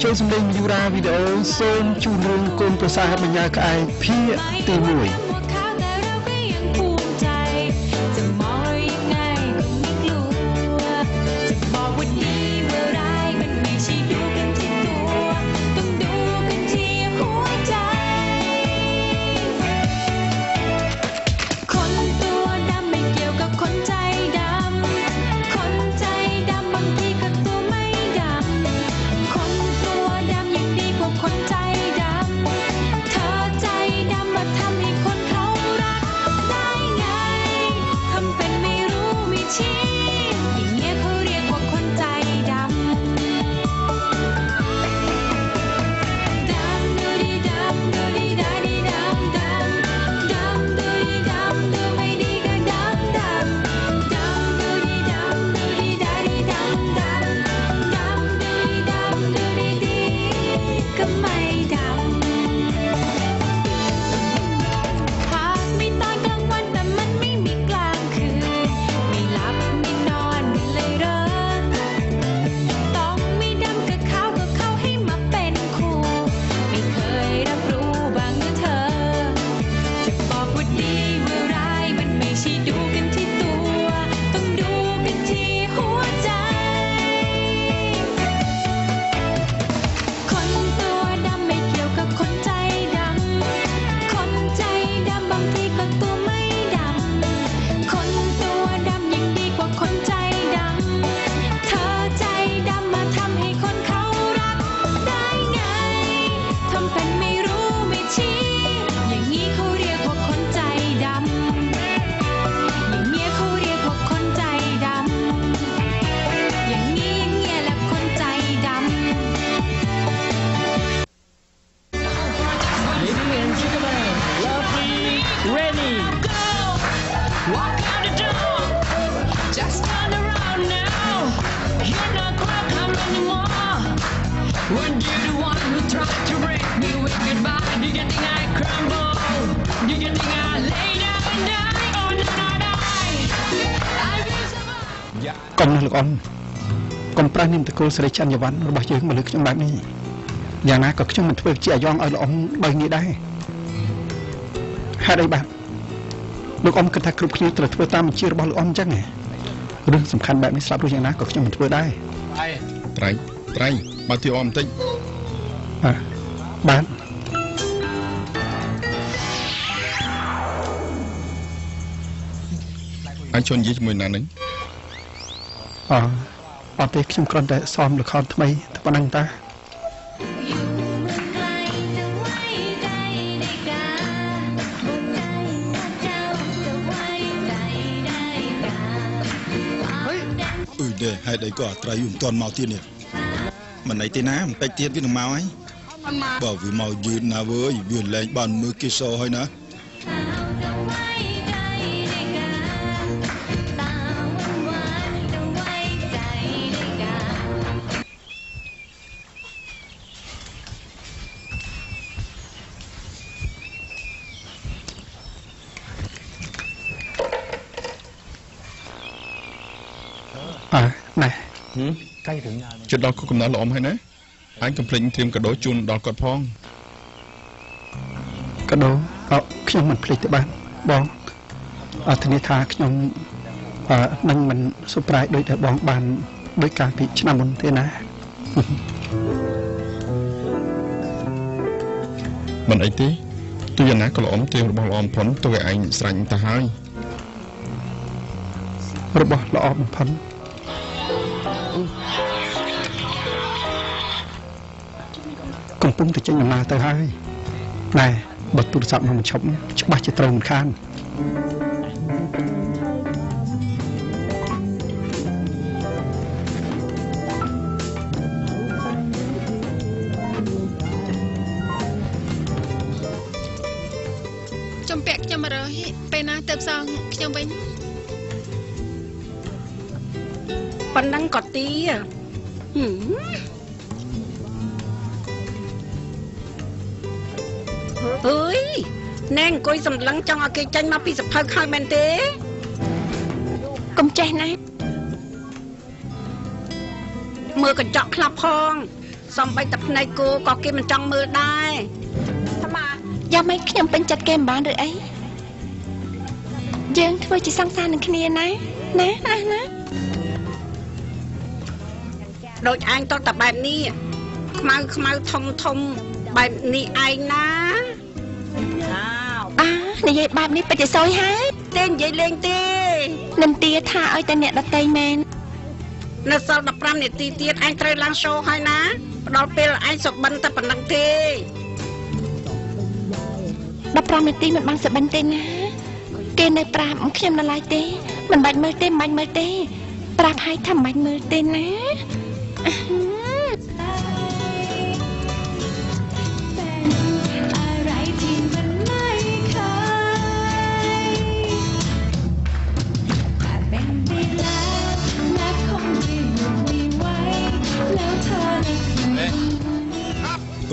ចូលសម្លេងយូរ៉ាវីដេអូសូមជូនរឿងកូនប្រសាបញ្ញាក្អែកភាគទី1កុំលោកអនកុំប្រាស់នាមតកូលសេរីច័ន្ទយវ័នរបស់យើងមកលើខ្ញុំបែបនេះយ៉ាងណាក៏ខ្ញុំមិនធ្វើជាអាយ៉ងឲ្យលោកអមដោយនេះដែរហេតុអីបាទលោកអមគិតថាគ្រប់គ្នាត្រូវធ្វើតាមបញ្ជារបស់លោកអមអញ្ចឹងរឿងសំខាន់បែបនេះស្លាប់រួចយ៉ាងណាក៏ខ្ញុំមិនធ្វើដែរត្រៃបើទីអមបន្តិចបាទអាចជន់និយាយជាមួយណានឹងអត់ទេខ្ញុំគ្រាន់តែซ้อมល្ខោនថ្មីតែប៉ុណ្្នឹងតាទេហេតុអីក៏ត្រៃយំមិនទាន់មកទៀតនេះមិនអីទេណាមិនពេចទៀតវានឹងមកហើយបើវាមកយឺតណាវើយវាលែងបានមើលគេសហើយណាណែជិតដល់គុកកំណត់ល្អហើយណាអញកំភ្លេចត្រៀមកាដូជូនដល់គាត់ផងកាដូខ្ញុំមិនភ្លេចទេបាទបងធានាថាខ្ញុំនឹងមិនសុប្រែដូចតែបងបានដោយការពីឆ្នាំមុនទេណាមិនអីទេទោះយ៉ាងណាក៏ល្អត្រៀមរបស់ល្អបំផុតទៅឲ្យឯងស្រាញ់ទៅហើយរបស់ល្អបំផុតកំពុងតែចេញដំណើរទៅហើយណែបើទូរស័ព្ទមកឈប់ច្បាស់ជាត្រូវមិនខានចំពាក់ខ្ញុំ100ពេលណាទៅផ្សងខ្ញុំវិញប៉ុណ្ណឹងក៏ទីអើយណែអង្គុយសម្លឹងចង់ឲ្យគេចាញ់មកពីសភៅខើមែនទេកុំចេះណាមើលកញ្ចក់ខ្លះផង សំបីតែភ្នែកគោក៏គេមិនចង់មើលដែរថាម៉ាយ៉ាងម៉េចខ្ញុំពេញចិត្តគេមិនបានឬអីយើងធ្វើជាសង្សារនឹងគ្នាណាដូចឯងតតែបែបនេះខ្មៅធំបែបនេះឯងណានិយាយបែបនេះពិតជាសយហើយទេនិយាយលេងទេនឹងទាថាឲ្យតែអ្នកដតីមែននៅសល់15នាទីទៀតឯងត្រូវឡើងshowហើយណាផ្ដល់ពេលឯងសុបិនតែប៉ុណ្្នឹងទេ15នាទីមិនបានសុបិនទេណាគេនៅប្រាប់ខ្ញុំនៅឡើយទេមិនបាច់មើលទេប្រាប់ឲ្យថាមិនបាច់មើលទេណា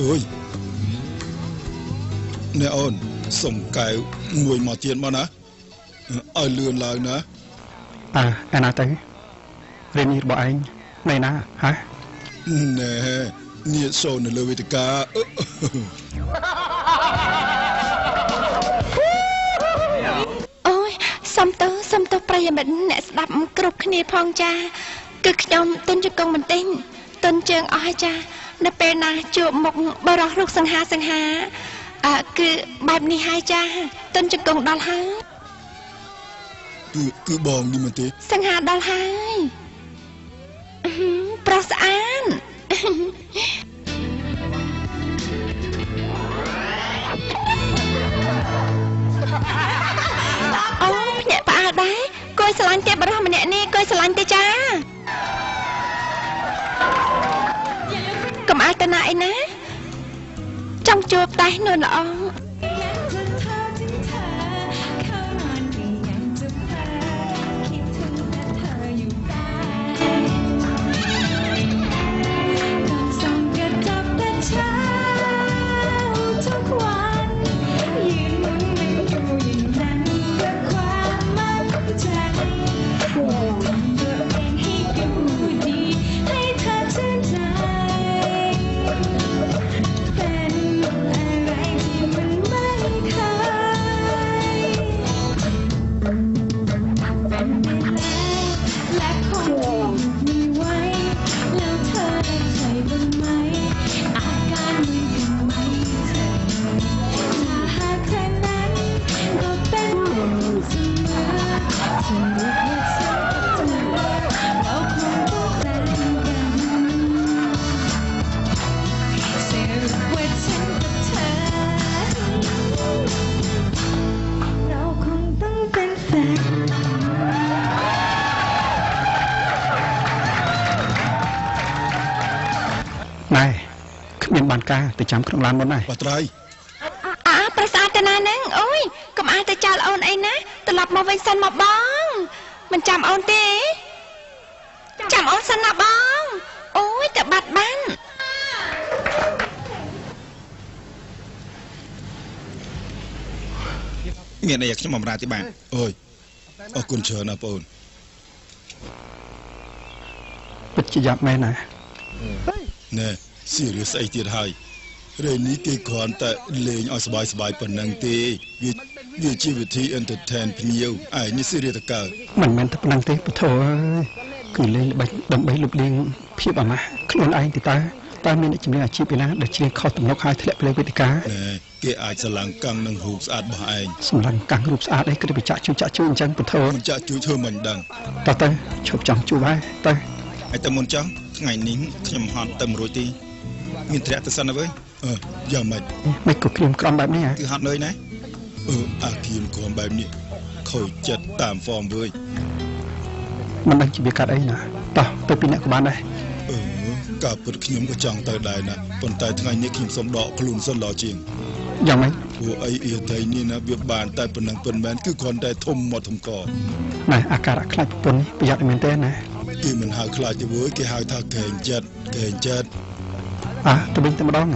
អើយអ្នកអូនសុំកែវមួយមកទៀតមកណាឲ្យលឿនឡើងណាឯណាទៅរៀននេះរបស់ឯងនៅណាហ៎ណែនេះសូននៅលើវេទិកាអូយសំទោសប្រិយមិត្តអ្នកស្ដាប់គ្រប់គ្នាផងចាគឺខ្ញុំទុនជង្គង់បន្តិចទុនជើងអស់ចានៅពេលណាជួបមុខបរោះរូបសង្ហាគឺបែបនេះហើយចាទុនជង្គង់ដល់ហើយគឺបងនេះមែនទេសង្ហាដល់ហើយប្រុសស្អាតអូភ្ញាក់ផ្អើលដែរគួយស្រឡាញ់ទេបរោះម្នាក់នេះគួយស្រឡាញ់ទេចាកុំអើតាណាអីណាចង់ជួបតែនួនល្អការទៅចាំក្នុងឡានមុនណាបាត្រីប្រសាទតាណាហ្នឹងអូយកុំអាចទៅចោលអូនអីណាត្រឡប់មកវិញសិនមកបងមិនចាំអូនទេចាំអូនសិនណាបងអូយតែបាត់បានមានអីខ្ញុំបម្រើទីបានអូយអរគុណច្រើនណាបងពិតជាយ៉ាប់មែនណាណែserius អីទៀតហើយរេនេះគេគ្រាន់តែលេងឲ្យសប្បាយប៉ុណ្ណឹងទេវាជាវិធី entertain ភ្ញៀវឯងនេះ serious តើមិនមែនតែប៉ុណ្ណឹងទេពធគឺលេងដើម្បីលុបលាងភាពអាម៉ាស់ខ្លួនឯងទៅតើមានជំនាញអាជីពឯណាដែលជ្រៀងខុសទំនុកឲ្យធ្លាក់លើវេទិកាគេអាចស្រឡាំងកាំងនឹងរូបស្អាតរបស់ឯងស្រឡាំងកាំងរូបស្អាតអីគឺទៅចាក់ជួយអញ្ចឹងពធមិនចាក់ជួយធ្វើមិនដឹងទៅឈប់ចង់ជួបហើយទៅឲ្យតែមុនចង់ថ្ងៃនេះខ្ញុំហត់ទៅរួចទេមានត្រាក់ទៅសិនហើយយ៉ាងម៉េចមិនក៏គ្រាមក្រំបែបនេះហ៎គឺហត់នឿយណាអាគ្រាមក្រំបែបនេះខូចចិត្តតាមហ្វមវើយមិនដឹងជាវាកាត់អីណាតោះទៅពីអ្នកក៏បានដែរការពិតខ្ញុំក៏ចង់ទៅដែរណាប៉ុន្តែថ្ងៃនេះខ្ញុំសូមដកខ្លួនសិនល្អជាងយ៉ាងម៉េចព្រោះអីអ៊ីត្រីនេះណាវាបានតែប៉ុណ្ណឹងប៉ុន្មានគឺគ្រាន់តែធំមាត់ធំកណែអាការៈខ្លាចប្រពន្ធនេះប្រយ័ត្នមែនទេណាគេមិនហៅខ្លាចទេវើយគេហៅថាកែងចិត្តទៅវិញតែម្ដង